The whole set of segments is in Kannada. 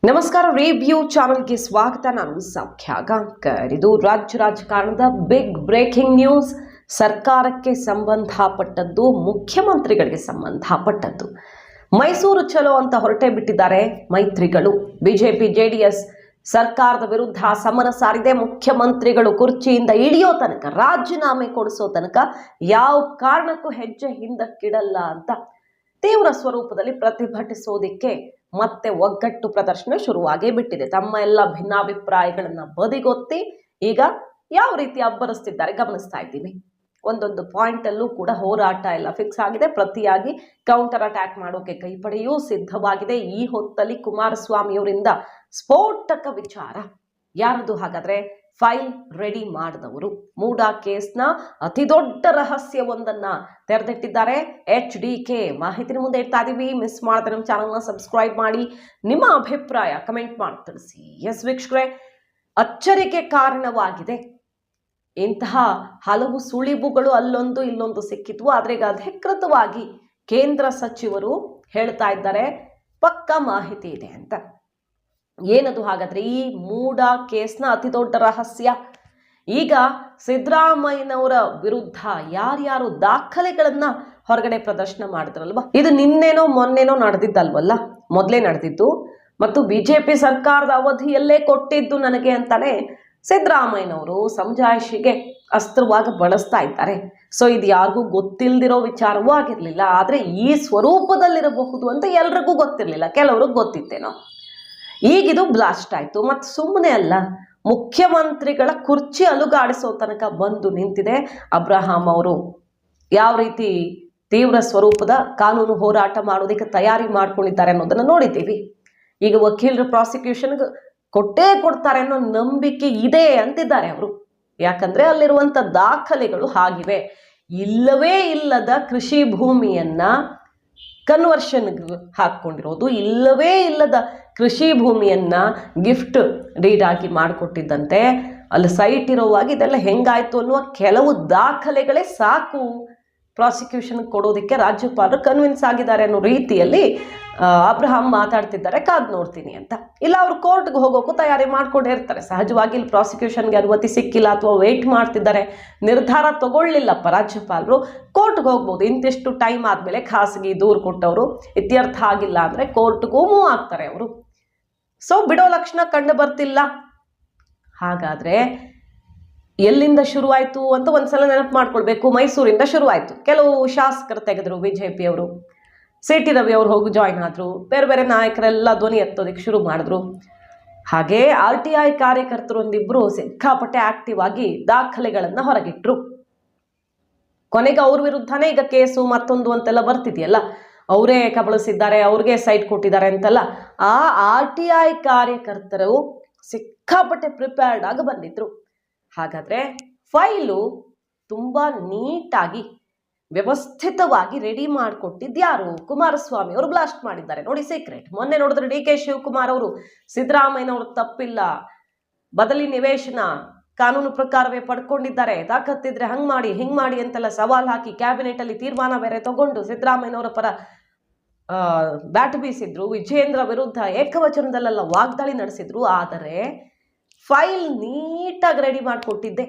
ನಮಸ್ಕಾರ, ರಿವ್ಯೂ ಚಾನೆಲ್ಗೆ ಸ್ವಾಗತ. ನಾನು ಸೌಖ್ಯ ಗಾಂವ್ಕರ್. ಇದು ರಾಜ್ಯ ರಾಜಕಾರಣದ ಬಿಗ್ ಬ್ರೇಕಿಂಗ್ ನ್ಯೂಸ್. ಸರ್ಕಾರಕ್ಕೆ ಸಂಬಂಧಪಟ್ಟದ್ದು, ಮುಖ್ಯಮಂತ್ರಿಗಳಿಗೆ ಸಂಬಂಧಪಟ್ಟದ್ದು. ಮೈಸೂರು ಚಲೋ ಅಂತ ಹೊರಟೇ ಬಿಟ್ಟಿದ್ದಾರೆ ಮೈತ್ರಿಗಳು. ಬಿಜೆಪಿ ಜೆಡಿಎಸ್ ಸರ್ಕಾರದ ವಿರುದ್ಧ ಸಮರ ಸಾರಿದೆ. ಮುಖ್ಯಮಂತ್ರಿಗಳು ಕುರ್ಚಿಯಿಂದ ಇಳಿಯೋ ತನಕ, ರಾಜೀನಾಮೆ ಕೊಡಿಸೋ ತನಕ ಯಾವ ಕಾರಣಕ್ಕೂ ಹೆಜ್ಜೆ ಹಿಂದಕ್ಕಿಡಲ್ಲ ಅಂತ ತೀವ್ರ ಸ್ವರೂಪದಲ್ಲಿ ಪ್ರತಿಭಟಿಸೋದಿಕ್ಕೆ ಮತ್ತೆ ಒಗ್ಗಟ್ಟು ಪ್ರದರ್ಶನ ಶುರುವಾಗೇ ಬಿಟ್ಟಿದೆ. ತಮ್ಮ ಎಲ್ಲ ಭಿನ್ನಾಭಿಪ್ರಾಯಗಳನ್ನ ಬದಿಗೊತ್ತಿ ಈಗ ಯಾವ ರೀತಿ ಅಬ್ಬರಿಸ್ತಿದ್ದಾರೆ ಗಮನಿಸ್ತಾ ಇದ್ದೀವಿ. ಒಂದೊಂದು ಪಾಯಿಂಟ್ ಅಲ್ಲೂ ಕೂಡ ಹೋರಾಟ ಎಲ್ಲ ಫಿಕ್ಸ್ ಆಗಿದೆ. ಪ್ರತಿಯಾಗಿ ಕೌಂಟರ್ ಅಟ್ಯಾಕ್ ಮಾಡೋಕೆ ಕೈಪಡೆಯೂ ಸಿದ್ಧವಾಗಿದೆ. ಈ ಹೊತ್ತಲ್ಲಿ ಕುಮಾರಸ್ವಾಮಿ ಅವರಿಂದ ಸ್ಫೋಟಕ ವಿಚಾರ ಯಾರದು ಹಾಗಾದ್ರೆ? ಫೈಲ್ ರೆಡಿ ಮಾಡಿದವರು. ಮೂಡಾ ಕೇಸ್ನ ಅತಿ ದೊಡ್ಡ ರಹಸ್ಯವೊಂದನ್ನ ತೆರೆದಿಟ್ಟಿದ್ದಾರೆ HDK. ಮಾಹಿತಿ ಮುಂದೆ ಇಡ್ತಾ ಇದೀವಿ. ಮಿಸ್ ಮಾಡಿದ್ರೆ ನಮ್ಮ ಚಾನಲ್ನ ಸಬ್ಸ್ಕ್ರೈಬ್ ಮಾಡಿ, ನಿಮ್ಮ ಅಭಿಪ್ರಾಯ ಕಮೆಂಟ್ ಮಾಡಿ ತಿಳಿಸಿ. ಎಸ್ ವೀಕ್ಷಕರೇ, ಅಚ್ಚರಿಗೆ ಕಾರಣವಾಗಿದೆ. ಇಂತಹ ಹಲವು ಸುಳಿವುಗಳು ಅಲ್ಲೊಂದು ಇಲ್ಲೊಂದು ಸಿಕ್ಕಿದ್ವು. ಆದ್ರೆ ಈಗ ಅಧಿಕೃತವಾಗಿ ಕೇಂದ್ರ ಸಚಿವರು ಹೇಳ್ತಾ ಇದ್ದಾರೆ ಪಕ್ಕಾ ಮಾಹಿತಿ ಇದೆ ಅಂತ. ಏನದು ಹಾಗಾದ್ರೆ? ಈ ಮೂಡಾ ಕೇಸ್ನ ಅತಿ ದೊಡ್ಡ ರಹಸ್ಯ. ಈಗ ಸಿದ್ದರಾಮಯ್ಯನವರ ವಿರುದ್ಧ ಯಾರ್ಯಾರು ದಾಖಲೆಗಳನ್ನ ಹೊರಗಡೆ ಪ್ರದರ್ಶನ ಮಾಡಿದ್ರಲ್ವಾ, ಇದು ನಿನ್ನೆನೋ ಮೊನ್ನೆನೋ ನಡೆದಿದ್ದಲ್ವಲ್ಲ, ಮೊದಲೇ ನಡೆದಿದ್ದು. ಮತ್ತು ಬಿಜೆಪಿ ಸರ್ಕಾರದ ಅವಧಿಯಲ್ಲೇ ಕೊಟ್ಟಿದ್ದು ನನಗೆ ಅಂತಾನೆ ಸಿದ್ದರಾಮಯ್ಯನವರು ಸಮಜಾಯಿಷಿಗೆ ಅಸ್ತ್ರವಾಗಿ ಬಳಸ್ತಾ ಇದ್ದಾರೆ. ಸೊ ಇದು ಯಾರಿಗೂ ಗೊತ್ತಿಲ್ದಿರೋ ವಿಚಾರವೂ ಆಗಿರ್ಲಿಲ್ಲ. ಆದ್ರೆ ಈ ಸ್ವರೂಪದಲ್ಲಿರಬಹುದು ಅಂತ ಎಲ್ರಿಗೂ ಗೊತ್ತಿರ್ಲಿಲ್ಲ, ಕೆಲವ್ರಿಗೆ ಗೊತ್ತಿತ್ತೇನೋ. ಈಗಿದು ಬ್ಲಾಸ್ಟ್ ಆಯ್ತು. ಮತ್ತು ಸುಮ್ಮನೆ ಅಲ್ಲ, ಮುಖ್ಯಮಂತ್ರಿಗಳ ಕುರ್ಚಿ ಅಲುಗಾಡಿಸೋ ತನಕ ಬಂದು ನಿಂತಿದೆ. ಅಬ್ರಹಾಂ ಅವರು ಯಾವ ರೀತಿ ತೀವ್ರ ಸ್ವರೂಪದ ಕಾನೂನು ಹೋರಾಟ ಮಾಡೋದಕ್ಕೆ ತಯಾರಿ ಮಾಡ್ಕೊಂಡಿದ್ದಾರೆ ಅನ್ನೋದನ್ನ ನೋಡಿದ್ದೀವಿ. ಈಗ ವಕೀಲರು ಪ್ರಾಸಿಕ್ಯೂಷನ್ಗೆ ಕೊಟ್ಟೇ ಕೊಡ್ತಾರೆ ಅನ್ನೋ ನಂಬಿಕೆ ಇದೆ ಅಂತಿದ್ದಾರೆ ಅವರು. ಯಾಕಂದ್ರೆ ಅಲ್ಲಿರುವಂತ ದಾಖಲೆಗಳು ಹಾಗಿವೆ. ಇಲ್ಲವೇ ಇಲ್ಲದ ಕೃಷಿ ಭೂಮಿಯನ್ನ ಕನ್ವರ್ಷನ್ ಹಾಕೊಂಡಿರೋದು, ಇಲ್ಲವೇ ಇಲ್ಲದ ಕೃಷಿ ಭೂಮಿಯನ್ನ ಗಿಫ್ಟ್ ಡೀಡ್ ಆಗಿ ಮಾಡಿಕೊಟ್ಟಿದ್ದಂತೆ, ಅಲ್ಲಿ ಸೈಟ್ ಇರೋವಾಗ ಇದೆಲ್ಲ ಹೆಂಗಾಯ್ತು ಅನ್ನುವ ಕೆಲವು ದಾಖಲೆಗಳೇ ಸಾಕು ಪ್ರಾಸಿಕ್ಯೂಷನ್ ಕೊಡೋದಕ್ಕೆ ರಾಜ್ಯಪಾಲರು ಕನ್ವಿನ್ಸ್ ಆಗಿದ್ದಾರೆ ಅನ್ನೋ ರೀತಿಯಲ್ಲಿ ಅಬ್ರಹಾಂ ಮಾತಾಡ್ತಿದ್ದಾರೆ. ಕಾದ್ ನೋಡ್ತೀನಿ ಅಂತ. ಇಲ್ಲ, ಅವ್ರು ಕೋರ್ಟ್ಗೆ ಹೋಗೋಕ್ಕೂ ತಯಾರಿ ಮಾಡ್ಕೊಂಡೇ ಇರ್ತಾರೆ. ಸಹಜವಾಗಿ ಇಲ್ಲಿ ಪ್ರಾಸಿಕ್ಯೂಷನ್ಗೆ ಅನುಮತಿ ಸಿಕ್ಕಿಲ್ಲ ಅಥವಾ ವೇಟ್ ಮಾಡ್ತಿದ್ದಾರೆ, ನಿರ್ಧಾರ ತಗೊಳ್ಳಿಲ್ಲಪ್ಪ ರಾಜ್ಯಪಾಲರು, ಕೋರ್ಟ್ಗೆ ಹೋಗ್ಬೋದು. ಇಂತಿಷ್ಟು ಟೈಮ್ ಆದಮೇಲೆ ಖಾಸಗಿ ದೂರು ಕೊಟ್ಟವರು ಇತ್ಯರ್ಥ ಆಗಿಲ್ಲ ಅಂದರೆ ಕೋರ್ಟ್ಗೂ ಮೂವ್ ಆಗ್ತಾರೆ ಅವರು. ಸೊ ಬಿಡೋ ಲಕ್ಷಣ ಕಂಡು ಬರ್ತಿಲ್ಲ. ಹಾಗಾದ್ರೆ ಎಲ್ಲಿಂದ ಶುರುವಾಯಿತು ಅಂತ ಒಂದ್ಸಲ ನೆನಪು ಮಾಡ್ಕೊಳ್ಬೇಕು. ಮೈಸೂರಿಂದ ಶುರುವಾಯಿತು. ಕೆಲವು ಶಾಸಕರು ತೆಗೆದ್ರು, BJP ಅವರು, CT ರವಿ ಅವರು ಹೋಗಿ ಜಾಯ್ನ್ ಆದ್ರು, ಬೇರೆ ಬೇರೆ ನಾಯಕರೆಲ್ಲ ಧ್ವನಿ ಎತ್ತೋದಕ್ಕೆ ಶುರು ಮಾಡಿದ್ರು. ಹಾಗೆ RTI ಕಾರ್ಯಕರ್ತರು ಒಂದಿಬ್ರು ಸಿಕ್ಕಾಪಟ್ಟೆ ಆಕ್ಟಿವ್ ಆಗಿ ದಾಖಲೆಗಳನ್ನ ಹೊರಗಿಟ್ರು. ಕೊನೆಗೆ ಅವ್ರ ವಿರುದ್ಧನೇ ಈಗ ಕೇಸು ಮತ್ತೊಂದು ಅಂತೆಲ್ಲ ಬರ್ತಿದೆಯಲ್ಲ, ಅವರೇ ಕಬಳಿಸಿದ್ದಾರೆ, ಅವ್ರಿಗೆ ಸೈಟ್ ಕೊಟ್ಟಿದ್ದಾರೆ ಅಂತೆಲ್ಲ. ಆ RTI ಕಾರ್ಯಕರ್ತರು ಸಿಕ್ಕಾಪಟ್ಟೆ ಪ್ರಿಪೇರ್ಡ್ ಆಗಿ ಬಂದಿದ್ರು. ಹಾಗಾದ್ರೆ ಫೈಲು ತುಂಬಾ ನೀಟಾಗಿ ವ್ಯವಸ್ಥಿತವಾಗಿ ರೆಡಿ ಮಾಡಿಕೊಟ್ಟಿದ್ಯಾರು? ಕುಮಾರಸ್ವಾಮಿ ಅವರು ಬ್ಲಾಸ್ಟ್ ಮಾಡಿದ್ದಾರೆ. ನೋಡಿ ಸೀಕ್ರೆಟ್. ಮೊನ್ನೆ ನೋಡಿದ್ರೆ DK ಶಿವಕುಮಾರ್ ಅವರು ಸಿದ್ದರಾಮಯ್ಯನವರು ತಪ್ಪಿಲ್ಲ, ಬದಲಿ ನಿವೇಶನ ಕಾನೂನು ಪ್ರಕಾರವೇ ಪಡ್ಕೊಂಡಿದ್ದಾರೆ, ತಾಕತ್ತಿದ್ರೆ ಹಂಗ್ ಮಾಡಿ ಹಿಂಗ್ ಮಾಡಿ ಅಂತೆಲ್ಲ ಸವಾಲ್ ಹಾಕಿ ಕ್ಯಾಬಿನೆಟ್ ಅಲ್ಲಿ ತೀರ್ಮಾನ ಬೇರೆ ತಗೊಂಡು ಸಿದ್ದರಾಮಯ್ಯನವರ ಪರ ಬ್ಯಾಟ್ ಬೀಸಿದ್ರು. ವಿಜೇಂದ್ರ ವಿರುದ್ಧ ಏಕವಚನದಲ್ಲೆಲ್ಲ ವಾಗ್ದಾಳಿ ನಡೆಸಿದ್ರು. ಆದರೆ ಫೈಲ್ ನೀಟಾಗಿ ರೆಡಿ ಮಾಡಿಕೊಟ್ಟಿದ್ದೆ,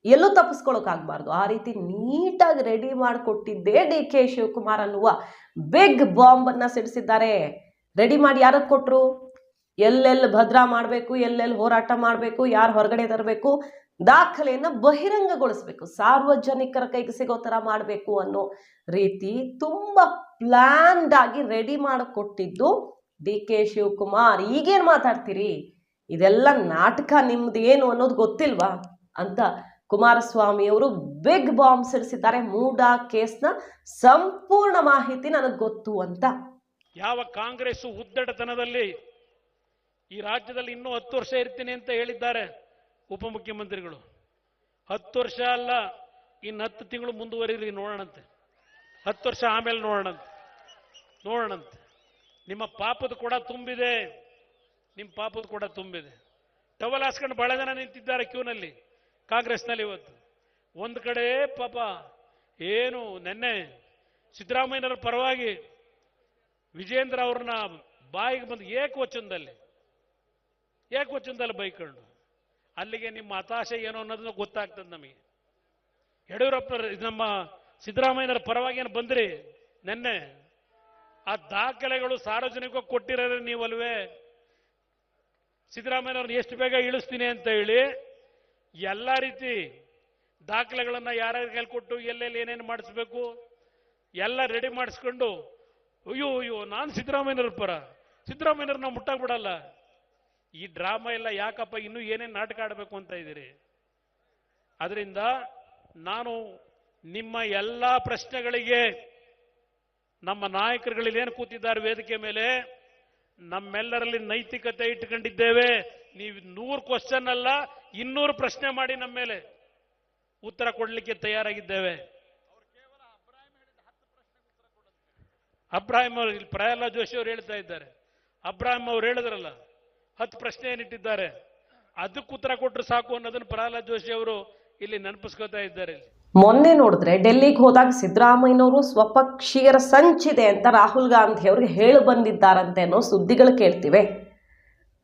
ಎಲ್ಲೂ ತಪ್ಪಿಸ್ಕೊಳಕ್ಕಾಗಬಾರ್ದು. ಆ ರೀತಿ ನೀಟಾಗಿ ರೆಡಿ ಮಾಡಿಕೊಟ್ಟಿದ್ದೆ DK ಶಿವಕುಮಾರ್ ಅನ್ನುವ ಬಿಗ್ ಬಾಂಬ್ ಅನ್ನ ಸಿಡಿಸಿದ್ದಾರೆ. ರೆಡಿ ಮಾಡಿ ಯಾರಕ್ಕೆ ಕೊಟ್ರು? ಎಲ್ಲೆಲ್ಲಿ ಭದ್ರಾ ಮಾಡಬೇಕು, ಎಲ್ಲೆಲ್ಲಿ ಹೋರಾಟ ಮಾಡಬೇಕು, ಯಾರು ಹೊರಗಡೆ ತರಬೇಕು, ದಾಖಲೆಯನ್ನ ಬಹಿರಂಗಗೊಳಿಸ್ಬೇಕು, ಸಾರ್ವಜನಿಕರ ಕೈಗೆ ಸಿಗೋ ತರ ಮಾಡಬೇಕು ಅನ್ನೋ ರೀತಿ ತುಂಬಾ ಪ್ಲಾನ್ಡ್ ಆಗಿ ರೆಡಿ ಮಾಡಿಕೊಟ್ಟಿದ್ದು DK ಶಿವಕುಮಾರ್. ಈಗೇನ್ ಮಾತಾಡ್ತೀರಿ? ಇದೆಲ್ಲ ನಾಟಕ, ನಿಮ್ದು ಏನು ಅನ್ನೋದು ಗೊತ್ತಿಲ್ವಾ ಅಂತ ಕುಮಾರಸ್ವಾಮಿ ಅವರು ಬಿಗ್ ಬಾಂಬ್ ಸಿಡಿಸಿದ್ದಾರೆ. ಮೂಡಾ ಕೇಸ್ನ ಸಂಪೂರ್ಣ ಮಾಹಿತಿ ನನಗೆ ಗೊತ್ತು ಅಂತ. ಯಾವ ಕಾಂಗ್ರೆಸ್ ಉದ್ದಟತನದಲ್ಲಿ ಈ ರಾಜ್ಯದಲ್ಲಿ ಇನ್ನೂ 10 ವರ್ಷ ಇರ್ತೀನಿ ಅಂತ ಹೇಳಿದ್ದಾರೆ ಉಪಮುಖ್ಯಮಂತ್ರಿಗಳು. 10 ವರ್ಷ ಅಲ್ಲ, ಇನ್ನು 10 ತಿಂಗಳು ಮುಂದುವರಿರಿ, ನೋಡೋಣಂತೆ. 10 ವರ್ಷ ಆಮೇಲೆ ನೋಡೋಣಂತೆ. ನಿಮ್ಮ ಪಾಪದ ಕೂಡ ತುಂಬಿದೆ, ನಿಮ್ಮ ಪಾಪದ ಕೂಡ ತುಂಬಿದೆ. ಟವಲ್ ಹಾಸ್ಕೊಂಡು ಬಹಳ ಜನ ನಿಂತಿದ್ದಾರೆ ಕ್ಯೂನಲ್ಲಿ ಕಾಂಗ್ರೆಸ್ನಲ್ಲಿ. ಇವತ್ತು ಒಂದು ಕಡೆ ಪಾಪ ಏನು ನೆನ್ನೆ ಸಿದ್ದರಾಮಯ್ಯನವರ ಪರವಾಗಿ ವಿಜೇಂದ್ರ ಅವ್ರನ್ನ ಬಾಯಿಗೆ ಬಂದು ಏಕವಚನದಲ್ಲಿ ಬೈಕೊಂಡು ಅಲ್ಲಿಗೆ ನಿಮ್ಮ ಹತಾಶೆ ಏನು ಅನ್ನೋದನ್ನು ಗೊತ್ತಾಗ್ತದೆ ನಮಗೆ. ಯಡಿಯೂರಪ್ಪ ನಮ್ಮ ಸಿದ್ದರಾಮಯ್ಯನವರ ಪರವಾಗಿ ಏನು ಬಂದ್ರಿ ನೆನ್ನೆ, ಆ ದಾಖಲೆಗಳು ಸಾರ್ವಜನಿಕವಾಗಿ ಕೊಟ್ಟಿರೋದ್ರೆ ನೀವಲ್ವೇ. ಸಿದ್ದರಾಮಯ್ಯನವ್ರನ್ನ ಎಷ್ಟು ಬೇಗ ಇಳಿಸ್ತೀನಿ ಅಂತ ಹೇಳಿ ಎಲ್ಲ ರೀತಿ ದಾಖಲೆಗಳನ್ನು ಯಾರ್ಯಾರ ಕೈಲಿ ಕೊಟ್ಟು ಎಲ್ಲೆಲ್ಲಿ ಏನೇನು ಮಾಡಿಸ್ಬೇಕು ಎಲ್ಲ ರೆಡಿ ಮಾಡಿಸ್ಕೊಂಡು ಅಯ್ಯೋ ನಾನು ಸಿದ್ದರಾಮಯ್ಯನವ್ರ ಪರ, ಸಿದ್ದರಾಮಯ್ಯನವ್ರನ್ನ ಮುಟ್ಟಾಕ್ ಬಿಡಲ್ಲ. ಈ ಡ್ರಾಮಾ ಎಲ್ಲ ಯಾಕಪ್ಪ, ಇನ್ನೂ ಏನೇನು ನಾಟಕ ಆಡಬೇಕು ಅಂತ ಇದ್ದೀರಿ? ಅದರಿಂದ ನಾನು ನಿಮ್ಮ ಎಲ್ಲ ಪ್ರಶ್ನೆಗಳಿಗೆ ನಮ್ಮ ನಾಯಕರುಗಳಲ್ಲಿ ಏನು ಕೂತಿದ್ದಾರೆ ವೇದಿಕೆ ಮೇಲೆ, ನಮ್ಮೆಲ್ಲರಲ್ಲಿ ನೈತಿಕತೆ ಇಟ್ಟುಕೊಂಡಿದ್ದೇವೆ. ನೀವು 100 ಕ್ವಶನ್ ಅಲ್ಲ 200 ಪ್ರಶ್ನೆ ಮಾಡಿ ನಮ್ಮ ಮೇಲೆ ಉತ್ತರ ಕೊಡಲಿಕ್ಕೆ ತಯಾರಾಗಿದ್ದೇವೆ. ಅಬ್ರಾಹಿಂ ಅವರು, ಇಲ್ಲಿ ಪ್ರಹ್ಲಾದ್ ಜೋಶಿ ಅವರು ಹೇಳ್ತಾ ಇದ್ದಾರೆ, ಅಬ್ರಾಹಿಂ ಅವರು ಹೇಳಿದ್ರಲ್ಲ 10 ಪ್ರಶ್ನೆ ಏನಿಟ್ಟಿದ್ದಾರೆ ಅದಕ್ಕೆ ಉತ್ತರ ಕೊಟ್ಟರು ಸಾಕು ಅನ್ನೋದನ್ನು ಪ್ರಹ್ಲಾದ್ ಜೋಶಿ ಅವರು ಇಲ್ಲಿ ನೆನಪಿಸ್ಕೊತಾ ಇದ್ದಾರೆ. ಮೊನ್ನೆ ನೋಡಿದ್ರೆ ಡೆಲ್ಲಿಗೆ ಹೋದಾಗ ಸಿದ್ದರಾಮಯ್ಯನವರು ಸ್ವಪಕ್ಷೀಯರ ಸಂಚಿದೆ ಅಂತ ರಾಹುಲ್ ಗಾಂಧಿ ಅವ್ರಿಗೆ ಹೇಳಿ ಬಂದಿದ್ದಾರಂತೆ ಅನ್ನೋ ಸುದ್ದಿಗಳು ಕೇಳ್ತಿವೆ.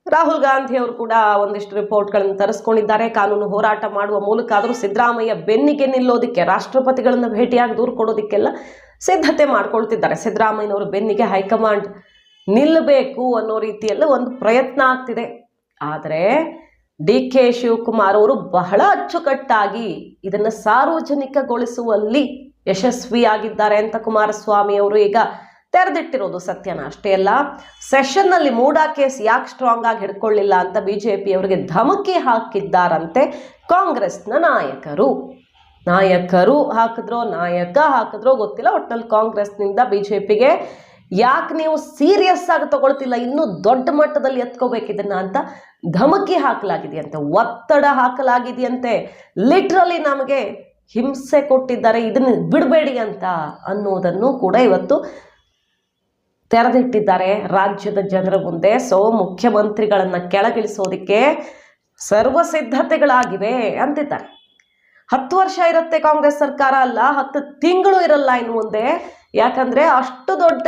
ರಾಹುಲ್ ಗಾಂಧಿ ಅವರು ಕೂಡ ಒಂದಿಷ್ಟು ರಿಪೋರ್ಟ್ಗಳನ್ನು ತರಿಸ್ಕೊಂಡಿದ್ದಾರೆ. ಕಾನೂನು ಹೋರಾಟ ಮಾಡುವ ಮೂಲಕ ಆದರೂ ಸಿದ್ದರಾಮಯ್ಯ ಬೆನ್ನಿಗೆ ನಿಲ್ಲೋದಿಕ್ಕೆ, ರಾಷ್ಟ್ರಪತಿಗಳನ್ನ ಭೇಟಿಯಾಗಿ ದೂರು ಕೊಡೋದಕ್ಕೆಲ್ಲ ಸಿದ್ಧತೆ ಮಾಡ್ಕೊಳ್ತಿದ್ದಾರೆ. ಸಿದ್ದರಾಮಯ್ಯನವರು ಬೆನ್ನಿಗೆ ಹೈಕಮಾಂಡ್ ನಿಲ್ಲಬೇಕು ಅನ್ನೋ ರೀತಿಯಲ್ಲ ಒಂದು ಪ್ರಯತ್ನ ಆಗ್ತಿದೆ. ಆದರೆ DK ಶಿವಕುಮಾರ್ ಅವರು ಬಹಳ ಅಚ್ಚುಕಟ್ಟಾಗಿ ಇದನ್ನು ಸಾರ್ವಜನಿಕಗೊಳಿಸುವಲ್ಲಿ ಯಶಸ್ವಿಯಾಗಿದ್ದಾರೆ ಅಂತ ಕುಮಾರಸ್ವಾಮಿ ಅವರು ಈಗ ತೆರೆದಿಟ್ಟಿರೋದು ಸತ್ಯನ. ಅಷ್ಟೇ ಅಲ್ಲ, ಸೆಷನ್ನಲ್ಲಿ ಮೂಡಾ ಕೇಸ್ ಯಾಕೆ ಸ್ಟ್ರಾಂಗ್ ಆಗಿ ಹಿಡ್ಕೊಳ್ಳಿಲ್ಲ ಅಂತ BJP ಅವರಿಗೆ ಧಮಕಿ ಹಾಕಿದ್ದಾರಂತೆ ಕಾಂಗ್ರೆಸ್ನ ನಾಯಕ ಹಾಕಿದ್ರೋ ಗೊತ್ತಿಲ್ಲ. ಒಟ್ಟಿನಲ್ಲಿ ಕಾಂಗ್ರೆಸ್ನಿಂದ BJPಗೆ ಯಾಕೆ ನೀವು ಸೀರಿಯಸ್ ಆಗಿ ತಗೊಳ್ತಿಲ್ಲ, ಇನ್ನೂ ದೊಡ್ಡ ಮಟ್ಟದಲ್ಲಿ ಎತ್ಕೋಬೇಕಿದನ್ನ ಅಂತ ಧಮಕಿ ಹಾಕಲಾಗಿದೆಯಂತೆ, ಒತ್ತಡ ಹಾಕಲಾಗಿದೆಯಂತೆ. ಲಿಟ್ರಲಿ ನಮಗೆ ಹಿಂಸೆ ಕೊಟ್ಟಿದ್ದಾರೆ, ಇದನ್ನು ಬಿಡಬೇಡಿ ಅಂತ ಅನ್ನೋದನ್ನು ಕೂಡ ಇವತ್ತು ತೆರೆದಿಟ್ಟಿದ್ದಾರೆ ರಾಜ್ಯದ ಜನರ ಮುಂದೆ. ಸೊ ಮುಖ್ಯಮಂತ್ರಿಗಳನ್ನ ಕೆಳಗಿಳಿಸೋದಿಕ್ಕೆ ಸರ್ವ ಸಿದ್ಧತೆಗಳಾಗಿವೆ ಅಂತಿದ್ದಾರೆ. 10 ವರ್ಷ ಇರುತ್ತೆ ಕಾಂಗ್ರೆಸ್ ಸರ್ಕಾರ, ಅಲ್ಲ 10 ತಿಂಗಳು ಇರಲ್ಲ ಇನ್ನು ಮುಂದೆ. ಯಾಕಂದ್ರೆ ಅಷ್ಟು ದೊಡ್ಡ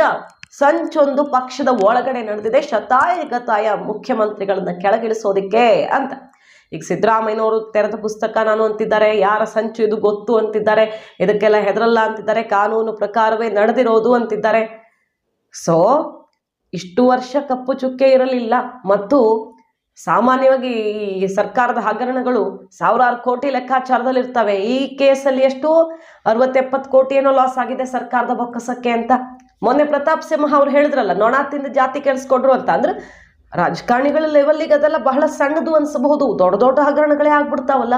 ಸಂಚೊಂದು ಪಕ್ಷದ ಒಳಗಡೆ ನಡೆದಿದೆ, ಶತಾಯಗತಾಯ ಮುಖ್ಯಮಂತ್ರಿಗಳನ್ನ ಕೆಳಗಿಳಿಸೋದಿಕ್ಕೆ ಅಂತ. ಈಗ ಸಿದ್ದರಾಮಯ್ಯನವರು ತೆರೆದ ಪುಸ್ತಕ ನಾನು ಅಂತಿದ್ದಾರೆ, ಯಾರ ಸಂಚು ಇದು ಗೊತ್ತು ಅಂತಿದ್ದಾರೆ, ಇದಕ್ಕೆಲ್ಲ ಹೆದರಲ್ಲ ಅಂತಿದ್ದಾರೆ, ಕಾನೂನು ಪ್ರಕಾರವೇ ನಡೆದಿರೋದು ಅಂತಿದ್ದಾರೆ. ಸೊ ಇಷ್ಟು ವರ್ಷ ಕಪ್ಪು ಚುಕ್ಕೆ ಇರಲಿಲ್ಲ. ಮತ್ತು ಸಾಮಾನ್ಯವಾಗಿ ಈ ಸರ್ಕಾರದ ಹಗರಣಗಳು ಸಾವಿರಾರು ಕೋಟಿ ಲೆಕ್ಕಾಚಾರದಲ್ಲಿ ಇರ್ತವೆ. ಈ ಕೇಸಲ್ಲಿ ಎಷ್ಟು 60-70 ಕೋಟಿ ಏನೋ ಲಾಸ್ ಆಗಿದೆ ಸರ್ಕಾರದ ಬೊಕ್ಕಸಕ್ಕೆ ಅಂತ ಮೊನ್ನೆ ಪ್ರತಾಪ್ ಸಿಂಹ ಅವ್ರು ಹೇಳಿದ್ರಲ್ಲ, ನೊಣ ತಿಂದು ಜಾತಿ ಕೆಡಿಸ್ಕೊಡ್ರು ಅಂತ. ಅಂದ್ರೆ ರಾಜಕಾರಣಿಗಳ ಲೆವೆಲ್ಗೆ ಅದೆಲ್ಲ ಬಹಳ ಸಣ್ಣದು ಅನ್ಸಬಹುದು, ದೊಡ್ಡ ದೊಡ್ಡ ಹಗರಣಗಳೇ ಆಗ್ಬಿಡ್ತಾವಲ್ಲ.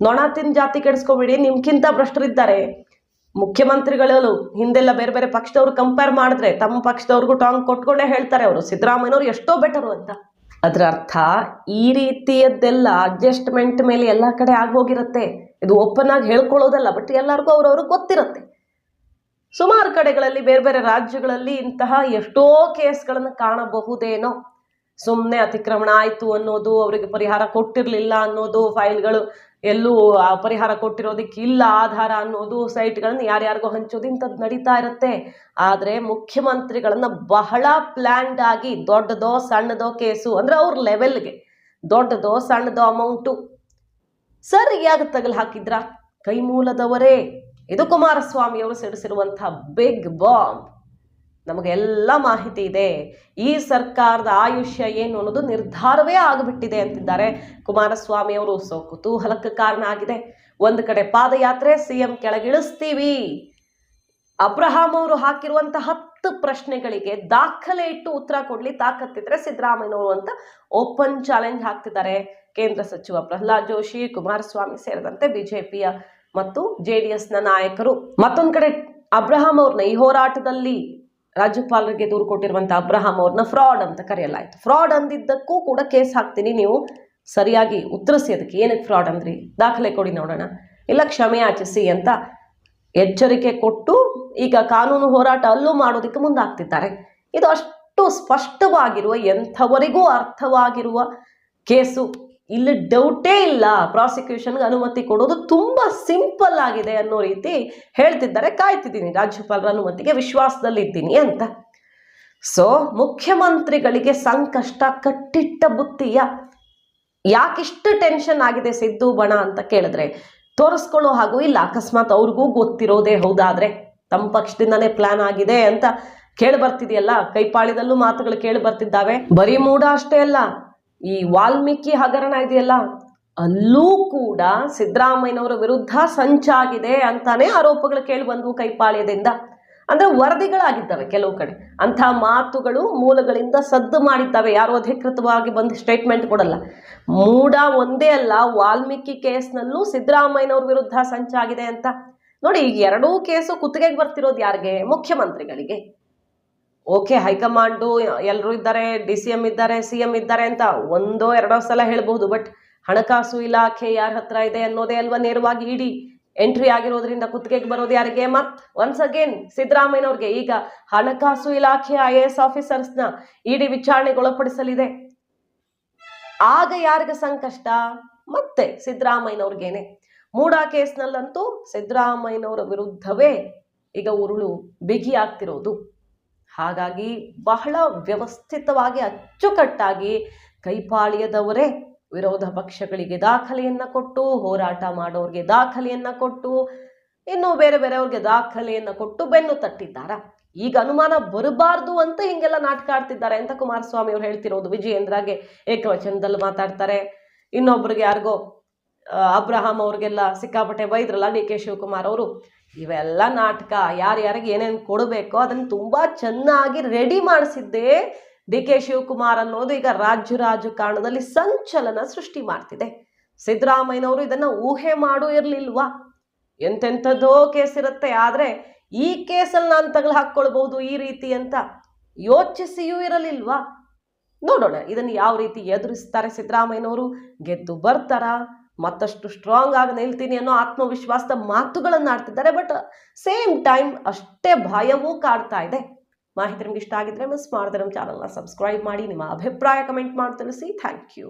ನೊಣ ತಿಂದು ಜಾತಿ ಕೆಡಿಸ್ಕೊಬೇಡಿ, ನಿಮ್ಗಿಂತ ಭ್ರಷ್ಟರಿದ್ದಾರೆ ಮುಖ್ಯಮಂತ್ರಿಗಳು. ಹಿಂದೆಲ್ಲ ಬೇರೆ ಬೇರೆ ಪಕ್ಷದವ್ರು ಕಂಪೇರ್ ಮಾಡಿದ್ರೆ ತಮ್ಮ ಪಕ್ಷದವ್ರಿಗೂ ಟಾಂಗ್ ಕೊಟ್ಕೊಂಡೇ ಹೇಳ್ತಾರೆ ಅವರು ಸಿದ್ದರಾಮಯ್ಯನವರು ಎಷ್ಟೋ ಬೆಟರು ಅಂತ. ಅದರ ಅರ್ಥ ಈ ರೀತಿಯದ್ದೆಲ್ಲ ಅಡ್ಜಸ್ಟ್ಮೆಂಟ್ ಮೇಲೆ ಎಲ್ಲ ಕಡೆ ಆಗೋಗಿರುತ್ತೆ. ಇದು ಓಪನ್ ಆಗಿ ಹೇಳ್ಕೊಳ್ಳೋದಲ್ಲ, ಬಟ್ ಎಲ್ಲರಿಗೂ ಅವ್ರವ್ರಿಗೆ ಗೊತ್ತಿರುತ್ತೆ. ಸುಮಾರು ಕಡೆಗಳಲ್ಲಿ ಬೇರೆ ಬೇರೆ ರಾಜ್ಯಗಳಲ್ಲಿ ಇಂತಹ ಎಷ್ಟೋ ಕೇಸ್ಗಳನ್ನು ಕಾಣಬಹುದೇನೋ. ಸುಮ್ಮನೆ ಅತಿಕ್ರಮಣ ಆಯಿತು ಅನ್ನೋದು, ಅವರಿಗೆ ಪರಿಹಾರ ಕೊಟ್ಟಿರಲಿಲ್ಲ ಅನ್ನೋದು, ಫೈಲ್ಗಳು ಎಲ್ಲೂ ಪರಿಹಾರ ಕೊಟ್ಟಿರೋದಕ್ಕೆ ಇಲ್ಲ ಆಧಾರ ಅನ್ನೋದು, ಸೈಟ್ಗಳನ್ನು ಯಾರ್ಯಾರಿಗೋ ಹಂಚೋದು, ಇಂಥದ್ದು ನಡೀತಾ ಇರುತ್ತೆ. ಆದರೆ ಮುಖ್ಯಮಂತ್ರಿಗಳನ್ನ ಬಹಳ ಪ್ಲ್ಯಾಂಡ್ ಆಗಿ ದೊಡ್ಡದೋ ಸಣ್ಣದೋ ಕೇಸು ಅಂದರೆ ಅವ್ರ ಲೆವೆಲ್ಗೆ ದೊಡ್ಡದೋ ಸಣ್ಣದೋ ಅಮೌಂಟು ಸರಿಯಾಗಿ ತಗಲು ಹಾಕಿದ್ರ ಕೈ ಮೂಲದವರೇ. ಇದು ಕುಮಾರಸ್ವಾಮಿ ಅವರು ಸಿಡಿಸಿರುವಂತಹ ಬಿಗ್ ಬಾಂಬ್. ನಮಗೆಲ್ಲ ಮಾಹಿತಿ ಇದೆ. ಈ ಸರ್ಕಾರದ ಆಯುಷ್ಯ ಏನು ಅನ್ನೋದು ನಿರ್ಧಾರವೇ ಆಗಿಬಿಟ್ಟಿದೆ ಅಂತಿದ್ದಾರೆ ಕುಮಾರಸ್ವಾಮಿ ಅವರು. ಸೊ ಕುತೂಹಲಕ್ಕೆ ಕಾರಣ ಆಗಿದೆ. ಒಂದು ಕಡೆ ಪಾದಯಾತ್ರೆ, CM ಕೆಳಗಿಳಿಸ್ತೀವಿ. ಅಬ್ರಹಾಂ ಅವರು ಹಾಕಿರುವಂತಹ 10 ಪ್ರಶ್ನೆಗಳಿಗೆ ದಾಖಲೆ ಇಟ್ಟು ಉತ್ತರ ಕೊಡ್ಲಿ ತಾಕತ್ತಿದ್ರೆ ಸಿದ್ದರಾಮಯ್ಯನವರು ಅಂತ ಓಪನ್ ಚಾಲೆಂಜ್ ಹಾಕ್ತಿದ್ದಾರೆ ಕೇಂದ್ರ ಸಚಿವ ಪ್ರಹ್ಲಾದ್ ಜೋಶಿ, ಕುಮಾರಸ್ವಾಮಿ ಸೇರಿದಂತೆ BJPಯ ಮತ್ತು JDSನ ನಾಯಕರು. ಮತ್ತೊಂದು ಕಡೆ ಅಬ್ರಹಾಂ ಅವ್ರನ್ನ ಈ ಹೋರಾಟದಲ್ಲಿ ರಾಜ್ಯಪಾಲರಿಗೆ ದೂರು ಕೊಟ್ಟಿರುವಂಥ ಅಬ್ರಹಾಂ ಅವ್ರನ್ನ ಫ್ರಾಡ್ ಅಂತ ಕರೆಯಲಾಯಿತು. ಫ್ರಾಡ್ ಅಂದಿದ್ದಕ್ಕೂ ಕೂಡ ಕೇಸ್ ಹಾಕ್ತೀನಿ, ನೀವು ಸರಿಯಾಗಿ ಉತ್ತರಿಸಿ, ಅದಕ್ಕೆ ಏನಕ್ಕೆ ಫ್ರಾಡ್ ಅಂದ್ರಿ, ದಾಖಲೆ ಕೊಡಿ ನೋಡೋಣ, ಇಲ್ಲ ಕ್ಷಮೆ ಯಾಚಿಸಿ ಅಂತ ಎಚ್ಚರಿಕೆ ಕೊಟ್ಟು ಈಗ ಕಾನೂನು ಹೋರಾಟ ಅಲ್ಲೂ ಮಾಡೋದಕ್ಕೆ ಮುಂದಾಗ್ತಿದ್ದಾರೆ. ಇದು ಅಷ್ಟು ಸ್ಪಷ್ಟವಾಗಿರುವ, ಎಂಥವರಿಗೂ ಅರ್ಥವಾಗಿರುವ ಕೇಸು. ಇಲ್ಲಿ ಡೌಟೇ ಇಲ್ಲ, ಪ್ರಾಸಿಕ್ಯೂಷನ್ಗೆ ಅನುಮತಿ ಕೊಡೋದು ತುಂಬ ಸಿಂಪಲ್ ಆಗಿದೆ ಅನ್ನೋ ರೀತಿ ಹೇಳ್ತಿದ್ದಾರೆ. ಕಾಯ್ತಿದ್ದೀನಿ, ರಾಜ್ಯಪಾಲರ ಅನುಮತಿಗೆ ವಿಶ್ವಾಸದಲ್ಲಿದ್ದೀನಿ ಅಂತ. ಸೊ ಮುಖ್ಯಮಂತ್ರಿಗಳಿಗೆ ಸಂಕಷ್ಟ ಕಟ್ಟಿಟ್ಟ ಬುತ್ತಿಯ. ಯಾಕಿಷ್ಟು ಟೆನ್ಷನ್ ಆಗಿದೆ ಸಿದ್ದು ಬಣ ಅಂತ ಕೇಳಿದ್ರೆ ತೋರಿಸ್ಕೊಳ್ಳೋ ಹಾಗೂ ಇಲ್ಲ. ಅಕಸ್ಮಾತ್ ಅವ್ರಿಗೂ ಗೊತ್ತಿರೋದೇ ಹೌದಾದ್ರೆ ತಮ್ಮ ಪಕ್ಷದಿಂದನೇ ಪ್ಲಾನ್ ಆಗಿದೆ ಅಂತ ಕೇಳಿ ಬರ್ತಿದೆಯಲ್ಲ, ಕೈಪಾಳ್ಯದಲ್ಲೂ ಮಾತುಗಳು ಕೇಳಿ ಬರ್ತಿದ್ದಾವೆ. ಬರೀ ಮೂಡ ಅಷ್ಟೇ ಅಲ್ಲ, ಈ ವಾಲ್ಮೀಕಿ ಹಗರಣ ಇದೆಯಲ್ಲ ಅಲ್ಲೂ ಕೂಡ ಸಿದ್ದರಾಮಯ್ಯನವರ ವಿರುದ್ಧ ಸಂಚಾಗಿದೆ ಅಂತಾನೆ ಆರೋಪಗಳು ಕೇಳಿ ಬಂದವು ಕೈಪಾಳ್ಯದಿಂದ. ಅಂದ್ರೆ ವರದಿಗಳಾಗಿದ್ದಾವೆ ಕೆಲವು ಕಡೆ, ಅಂಥ ಮಾತುಗಳು ಮೂಲಗಳಿಂದ ಸದ್ದು ಮಾಡಿದ್ದಾವೆ. ಯಾರು ಅಧಿಕೃತವಾಗಿ ಬಂದು ಸ್ಟೇಟ್ಮೆಂಟ್ ಕೊಡಲ್ಲ. ಮೂಡ ಒಂದೇ ಅಲ್ಲ, ವಾಲ್ಮೀಕಿ ಕೇಸ್ನಲ್ಲೂ ಸಿದ್ದರಾಮಯ್ಯನವ್ರ ವಿರುದ್ಧ ಸಂಚಾಗಿದೆ ಅಂತ. ನೋಡಿ, ಈಗ ಎರಡೂ ಕೇಸು ಕುತ್ತಿಗೆಗೆ ಬರ್ತಿರೋದು ಯಾರಿಗೆ? ಮುಖ್ಯಮಂತ್ರಿಗಳಿಗೆ. ಓಕೆ, ಹೈಕಮಾಂಡು ಎಲ್ಲರೂ ಇದ್ದಾರೆ, DCM ಇದ್ದಾರೆ, CM ಇದ್ದಾರೆ ಅಂತ ಒಂದೋ ಎರಡೋ ಸಲ ಹೇಳ್ಬಹುದು. ಬಟ್ ಹಣಕಾಸು ಇಲಾಖೆ ಯಾರ ಹತ್ರ ಇದೆ ಅನ್ನೋದೇ ಅಲ್ವಾ ನೇರವಾಗಿ ಇಡಿ ಎಂಟ್ರಿ ಆಗಿರೋದ್ರಿಂದ ಕುತ್ತಿಗೆಗೆ ಬರೋದು ಯಾರಿಗೆ? ಒನ್ಸ್ ಅಗೇನ್ ಸಿದ್ದರಾಮಯ್ಯನವ್ರಿಗೆ. ಈಗ ಹಣಕಾಸು ಇಲಾಖೆ IAS ಆಫೀಸರ್ಸ್ನ ಇಡಿ ವಿಚಾರಣೆಗೆ ಒಳಪಡಿಸಲಿದೆ. ಆಗ ಯಾರಿಗೆ ಸಂಕಷ್ಟ? ಮತ್ತೆ ಸಿದ್ದರಾಮಯ್ಯನವ್ರಿಗೇನೆ. ಮೂಡ ಕೇಸ್ನಲ್ಲಂತೂ ಸಿದ್ದರಾಮಯ್ಯನವರ ವಿರುದ್ಧವೇ ಈಗ ಉರುಳು ಬಿಗಿ ಆಗ್ತಿರೋದು. ಹಾಗಾಗಿ ಬಹಳ ವ್ಯವಸ್ಥಿತವಾಗಿ ಅಚ್ಚುಕಟ್ಟಾಗಿ ಕೈಪಾಳ್ಯದವರೇ ವಿರೋಧ ಪಕ್ಷಗಳಿಗೆ ದಾಖಲೆಯನ್ನ ಕೊಟ್ಟು, ಹೋರಾಟ ಮಾಡೋರಿಗೆ ದಾಖಲೆಯನ್ನ ಕೊಟ್ಟು, ಇನ್ನು ಬೇರೆ ಬೇರೆಯವ್ರಿಗೆ ದಾಖಲೆಯನ್ನ ಕೊಟ್ಟು ಬೆನ್ನು ತಟ್ಟಿದ್ದಾರ. ಈಗ ಅನುಮಾನ ಬರಬಾರ್ದು ಅಂತ ಹಿಂಗೆಲ್ಲ ನಾಟಕ ಆಡ್ತಿದ್ದಾರೆ ಅಂತ ಕುಮಾರಸ್ವಾಮಿ ಅವ್ರು ಹೇಳ್ತಿರೋದು. ವಿಜಯೇಂದ್ರಗೆ ಏಕವಚನದಲ್ಲಿ ಮಾತಾಡ್ತಾರೆ, ಇನ್ನೊಬ್ರಿಗೆ ಯಾರಿಗೋ ಅಬ್ರಹಾಂ ಅವ್ರಿಗೆಲ್ಲ ಸಿಕ್ಕಾಪಟ್ಟೆ ಬೈದ್ರಲ್ಲ DK ಶಿವಕುಮಾರ್ ಅವರು. ಇವೆಲ್ಲ ನಾಟಕ. ಯಾರ್ಯಾರಿಗೆ ಏನೇನು ಕೊಡಬೇಕೋ ಅದನ್ನು ತುಂಬಾ ಚೆನ್ನಾಗಿ ರೆಡಿ ಮಾಡಿಸಿದ್ದೇ DK ಶಿವಕುಮಾರ್ ಅನ್ನೋದು ಈಗ ರಾಜಕಾರಣದಲ್ಲಿ ಸಂಚಲನ ಸೃಷ್ಟಿ ಮಾಡ್ತಿದೆ. ಸಿದ್ದರಾಮಯ್ಯನವರು ಇದನ್ನ ಊಹೆ ಮಾಡೂ ಇರ್ಲಿಲ್ವಾ? ಎಂತೆಂಥದ್ದೋ ಕೇಸ್ ಇರುತ್ತೆ, ಆದ್ರೆ ಈ ಕೇಸಲ್ಲಿ ನಾನು ತಗಲು ಹಾಕ್ಕೊಳ್ಬಹುದು ಈ ರೀತಿ ಅಂತ ಯೋಚಿಸಿಯೂ ಇರಲಿಲ್ವಾ? ನೋಡೋಣ ಇದನ್ನು ಯಾವ ರೀತಿ ಎದುರಿಸ್ತಾರೆ ಸಿದ್ದರಾಮಯ್ಯನವರು. ಗೆದ್ದು ಬರ್ತಾರ, ಮತ್ತಷ್ಟು ಸ್ಟ್ರಾಂಗ್ ಆಗಿ ನಿಲ್ತೀನಿ ಅನ್ನೋ ಆತ್ಮವಿಶ್ವಾಸದ ಮಾತುಗಳನ್ನು ಆಡ್ತಿದ್ದಾರೆ. ಬಟ್ ಸೇಮ್ ಟೈಮ್ ಅಷ್ಟೇ ಭಯವೂ ಕಾಡ್ತಾ ಇದೆ. ಮಾಹಿತಿ ನಿಮ್ಗೆ ಇಷ್ಟ ಆಗಿದ್ರೆ ಮಿಸ್ ಮಾಡದೆ ನಮ್ಮ ಚಾನಲ್ನ ಸಬ್ಸ್ಕ್ರೈಬ್ ಮಾಡಿ, ನಿಮ್ಮ ಅಭಿಪ್ರಾಯ ಕಮೆಂಟ್ ಮಾಡಿ ತಿಳಿಸಿ. Thank you.